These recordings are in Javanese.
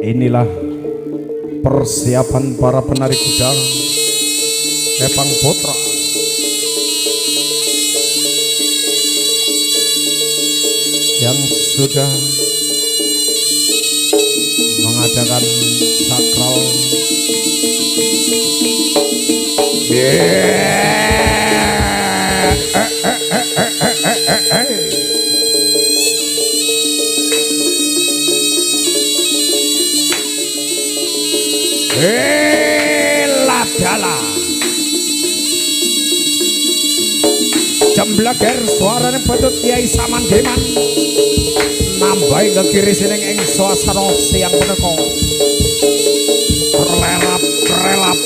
Inilah persiapan para penari kuda Epang Putra yang sudah mengadakan sakral. Ladala jembleger suarane Badut Kyai Samandiman nambahi ngekiri sining ing swasana siang punika relap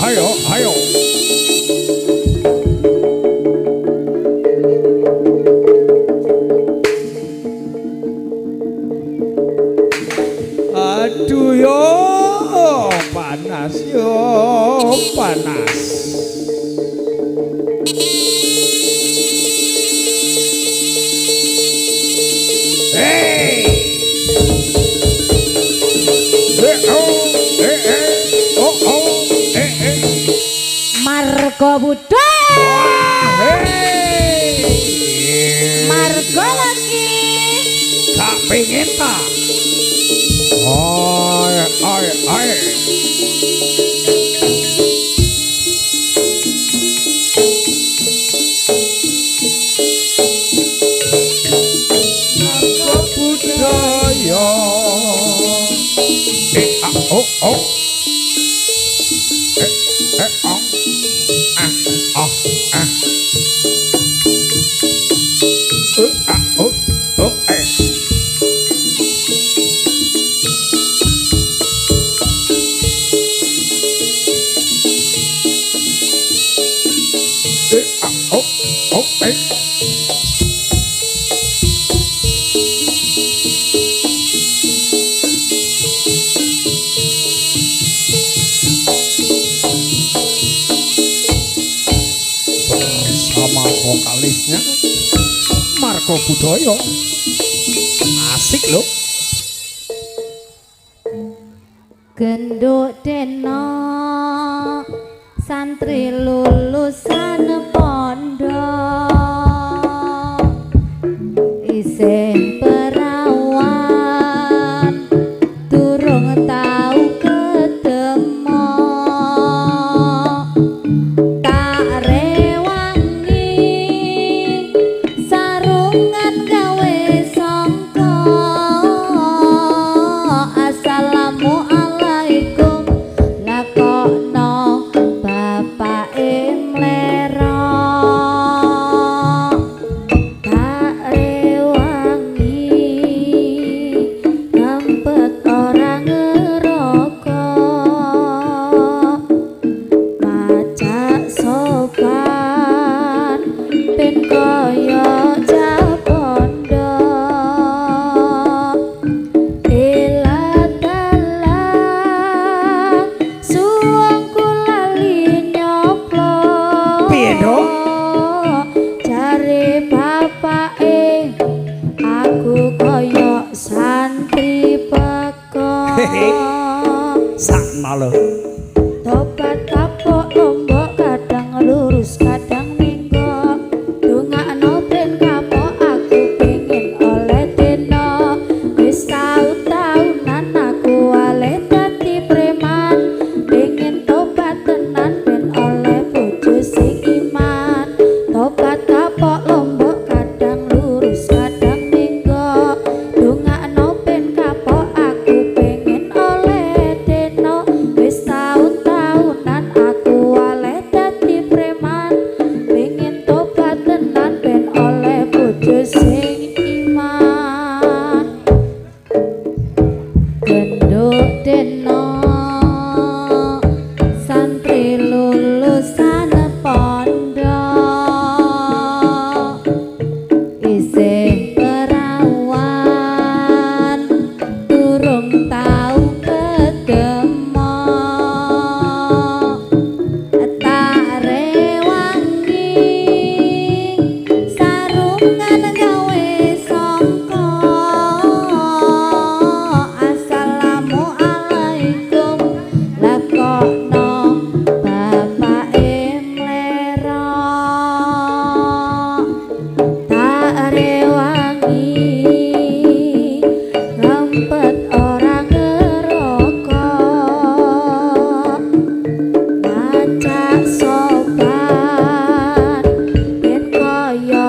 ayo ayo. Aduh yo panas. Margo budaya Margo lagi gak pengen tak ay Margo budaya bersama vokalisnya Margo Budaya asik loh. genduk deno santri lulusan pondok isih perawan durung tau ketemu tak rewangi sarungan gawe sangka assalamualaikum lakokno bapak mlero tak rewangi sing iman genduk deno santri lulusan pondok isih perawan durung tau ketemu tak rewangi sarungan gawe sangka assalamualaikum lakokno bapake mlera tak rewangi ngempet orang ngerokok ngajak sobat ben koyo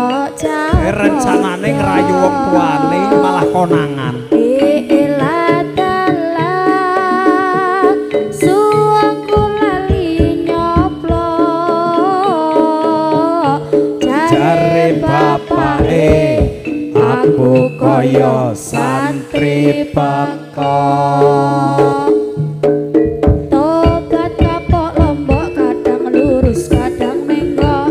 rencanane ngrayu wong tuane malah konangan. Suwaku lali nyoplok Jare bapake aku kaya santri pekok. tobat kapok lombok kadang lurus kadang menggok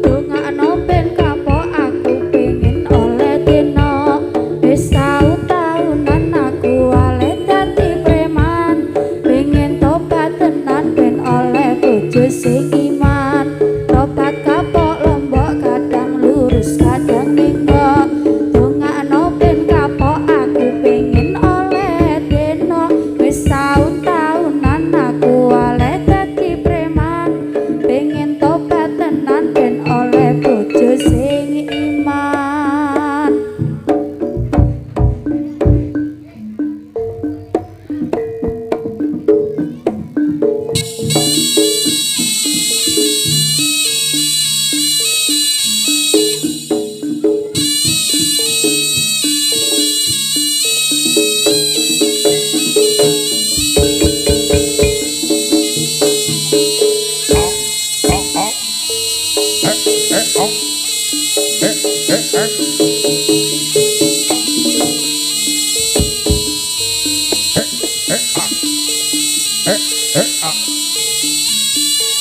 dongakno ben kapok aku pengen oleh dino wis tahunan aku oleh dadi preman pengen tobat tenan ben oleh bojo sing iman tobat kapok lombok kadang lurus kadang menggok dongakno ben kapok aku pengen oleh dino wis tahunan aku oleh dadi preman pengen tobat tenan ben oleh bojo sing iman.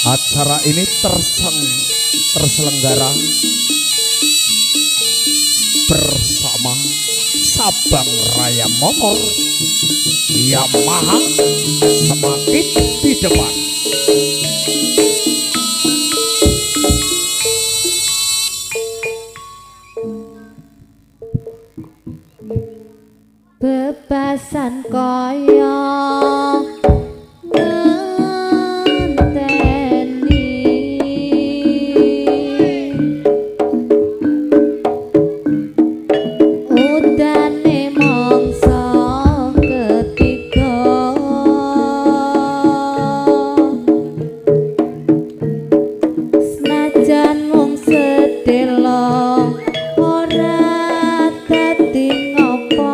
Acara ini terselenggara bersama Sabang Raya Motor Yamaha semakin di depan. Bebasan koyo ngenteni udane mangsa ketiga senajan mung sedelo ora dadi ngopo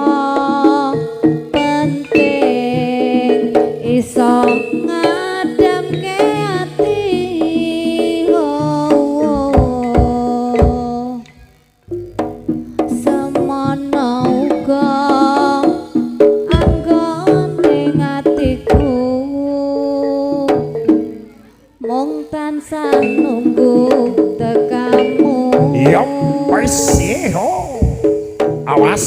penting iso ngademke ati semono uga anggone atiku mung tansah nunggu tekamu Yap, wis awas.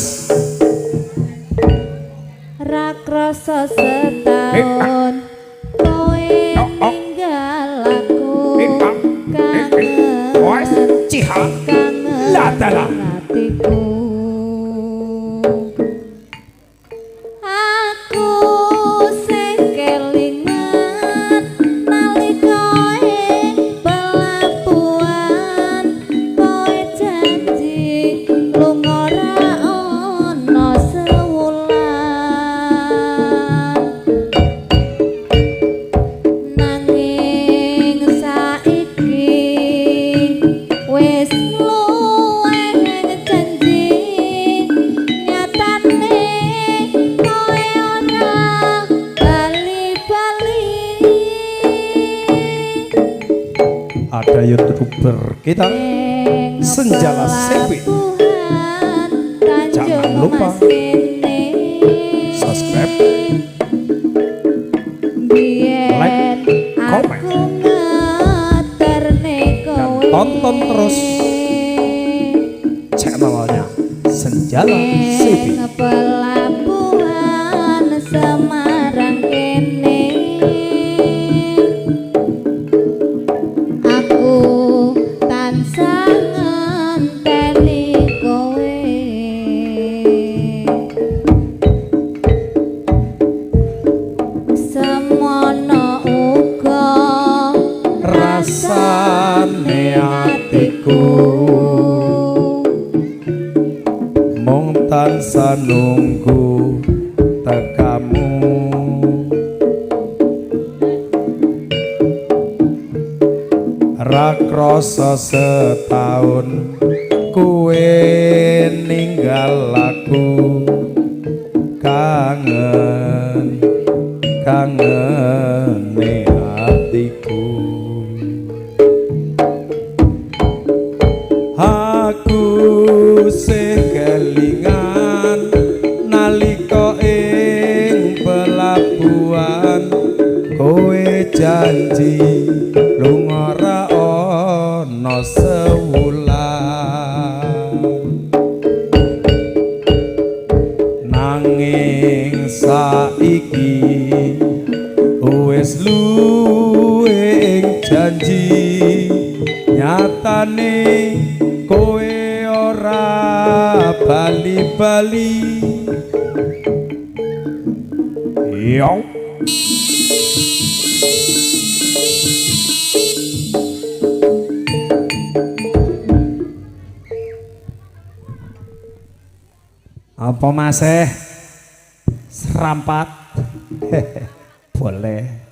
ra krasa setahun kowe ninggal aku Wis ciha ladala. hatiku aku sing kelingan nalika ing pelabuhan kowe janji lunga ra ana sewulan nanging saiki wis luwih janji nyatane kowe ora bali-bali. Ada youtuber kita Senjala Sepi. lupa Mas kene subscribe, biyen like, comment, aku ngeterne kowe tonton terus channelnya Senjala TV. Ning pelabuhan Semarang kene aku tansah ngenteni kowe semono uga Rasane atiku mung tansah nunggu tekamu. Ra krasa setahun kuwe ninggal aku, kangen kangene atiku. Aku sing kelingan nalika ing pelabuhan kowe janji lunga ra ana sewulan, nanging saiki wis luwih ing janji nyatane kowe ora bali-bali. Yo apa masih serampat? Boleh.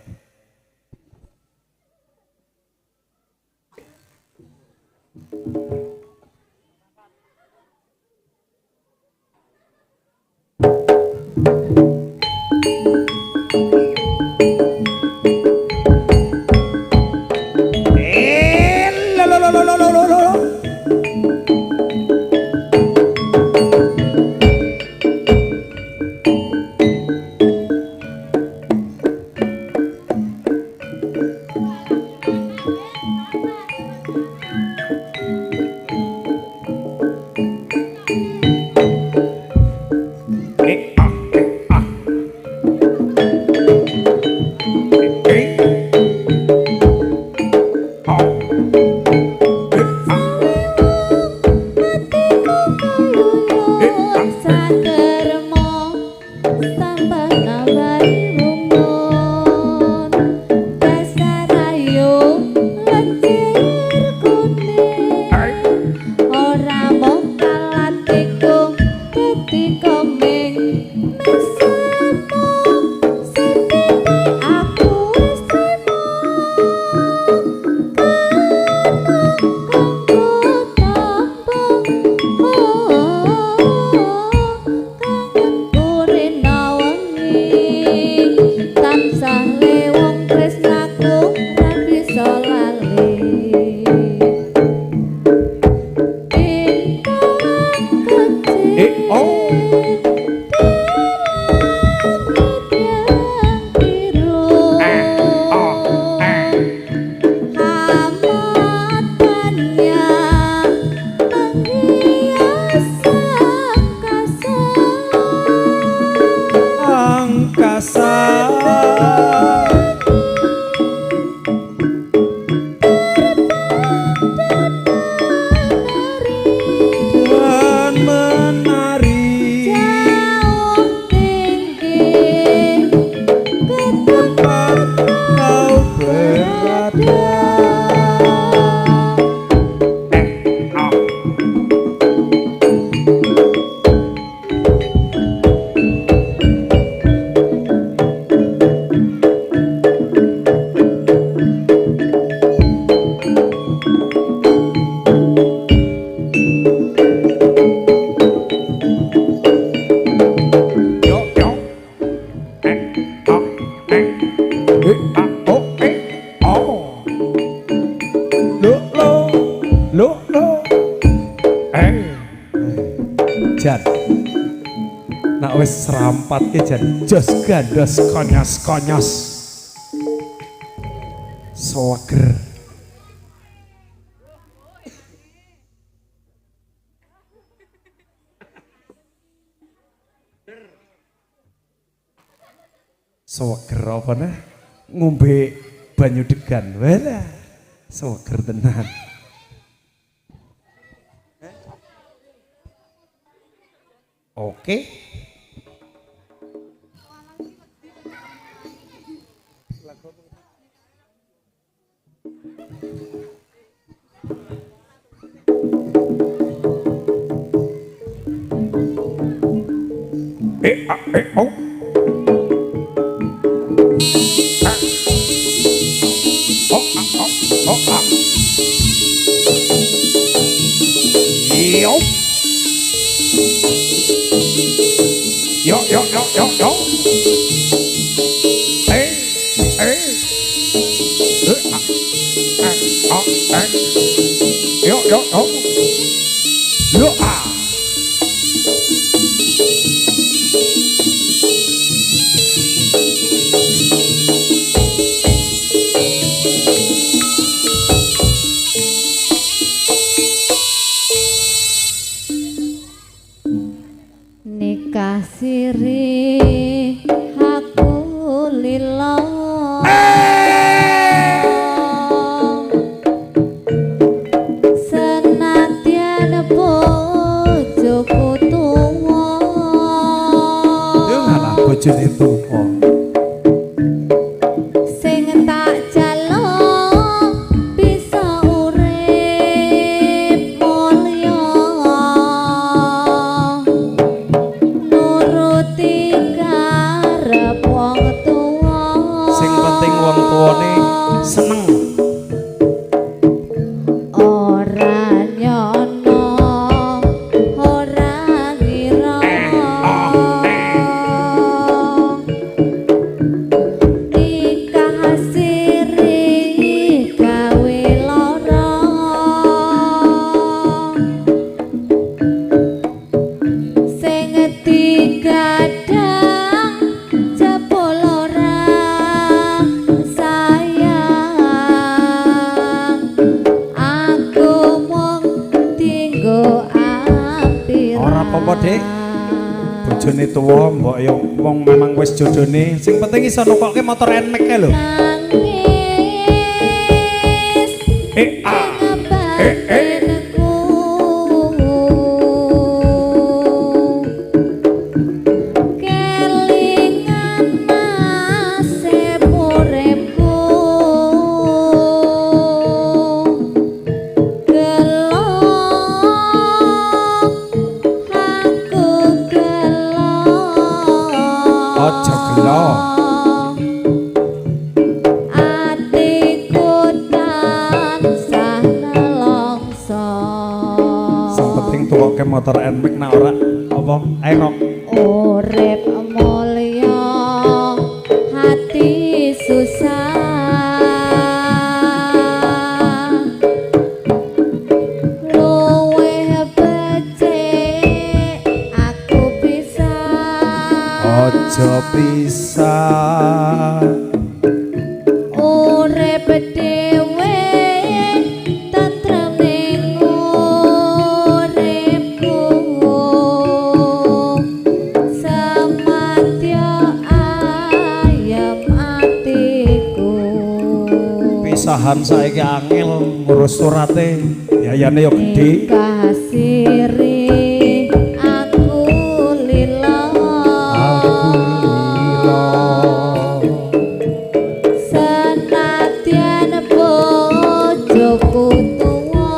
Jan Nak wis serampat ki jan jos gandos konyos-konyos. Seger. Seger apa nah? Ngombe banyu degan. Walah. Seger tenan. Oke. Oh. Yo. Yo. Yo. Nikah siri aku lilo senadyan bojoku tuwa Yo ngalah bojone tuwa. sing tak jaluk bisa urip mulya nuruti karep wong tuwa Sing penting wong tuwane seneng. ora nyono ora ngira nikah siri gawe lara sing digadang jebul ora sayang aku mung tinggo ati Ora apa-apa, Dik. Bojone tuwa mbok yo wong memang wis jodone. Sing penting iso nukokke motor Nmax kae lho. nangis batinku kelingan nasib uripku gelo aku gelo Aja gelo. atiku tansah nelongso Sing penting tukokke motor Nmax nak ora apa Aerox. urip mulya hati susah luwih becik aku bisa Aja pisah. urip dhewe tentrem ning uripku semadya ayem atiku Pisahan saiki angel ngurus surate. Biayane yo gede. nikah siri aku lila senadyan bojoku tuwa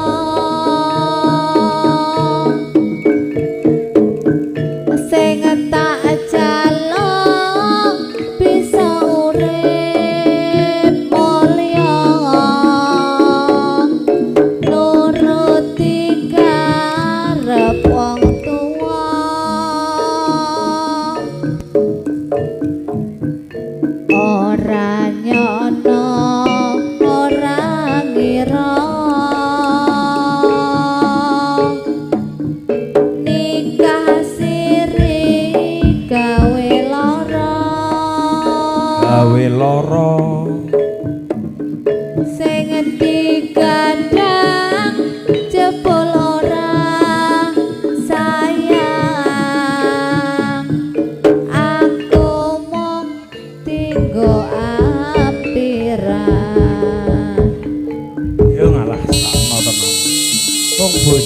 sing tak jaluk bisa urip mulya nuruti karep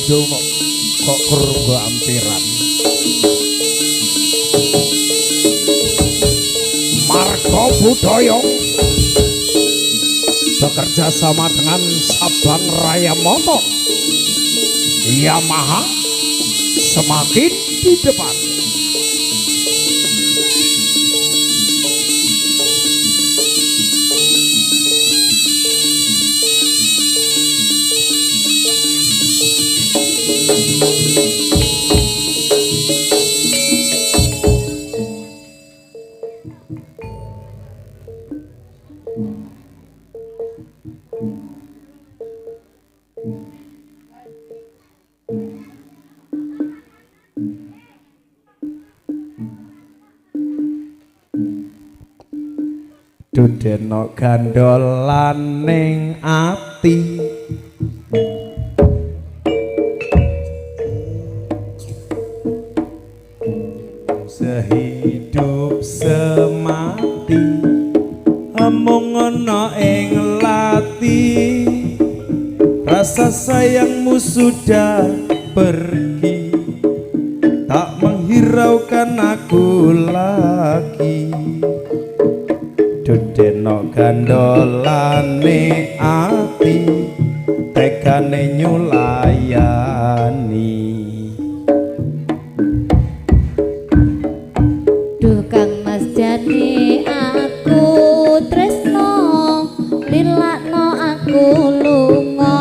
Sehidu kok kerunggu ampiran. Marga Budaya bekerja sama dengan Sabang Raya Motor Yamaha semakin di depan. Dudeno gandolan ning ati sehidup semati amung ana ing lati rasa sayangmu sudah pergi tak menghiraukan aku lagi. Dudeno gandolane ati tegane nyulayani. Duh Kang Mas jane aku tresno lilakno aku lunga.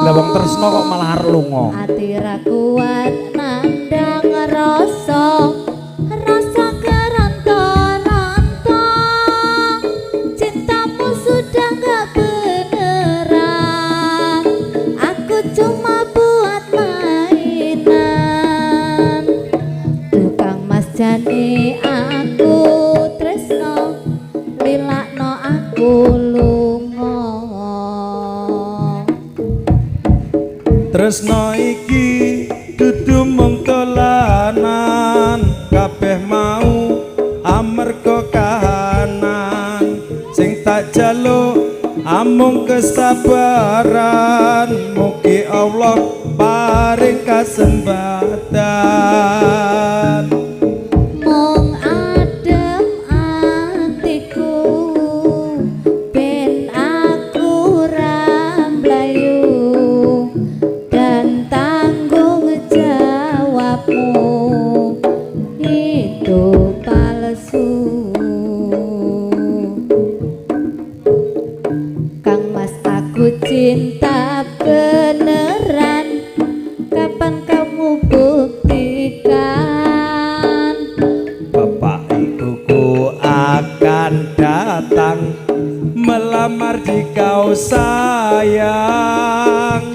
Lah wong tresno kok malah arep lunga. Ati ra kuat nandang rasa sudah gak beneran, aku cuma buat mainan. Tukang Mas jane aku tresno lilakno aku lunga. Tresno iki dudu mung dolanan kabeh mau amarga kahanan sing tak jaluk amung kesabaran mugi Allah paring kasembatan. Mung adem atiku ben aku ramblayu dan tanggung jawabmu itu palsu. Aku cinta beneran, kapan kamu buktikan? Bapak ibuku akan datang melamar di kau sayang.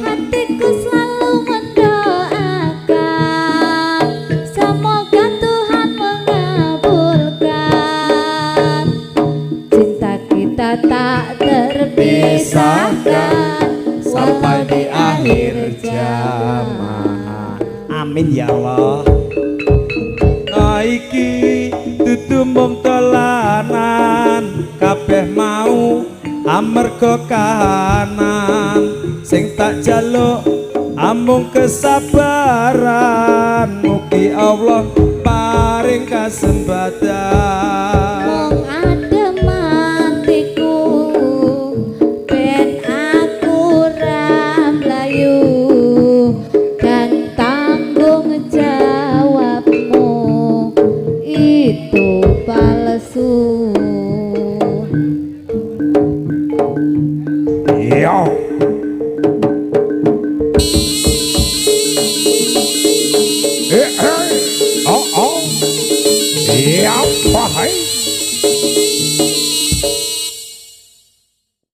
Hatiku selalu mendoakan, semoga Tuhan mengabulkan. Cinta kita tak terpisahkan sampai di akhir zaman. Amin ya Allah. Iki dudu mung dolanan kabeh mau amarga kahanan sing tak jaluk amung kesabaran mugi Allah paring kasembatan. Mung adem atiku ben aku ramblayu dan tanggung jawabmu itu palsu. Yo. Oh oh. Ya, wahai.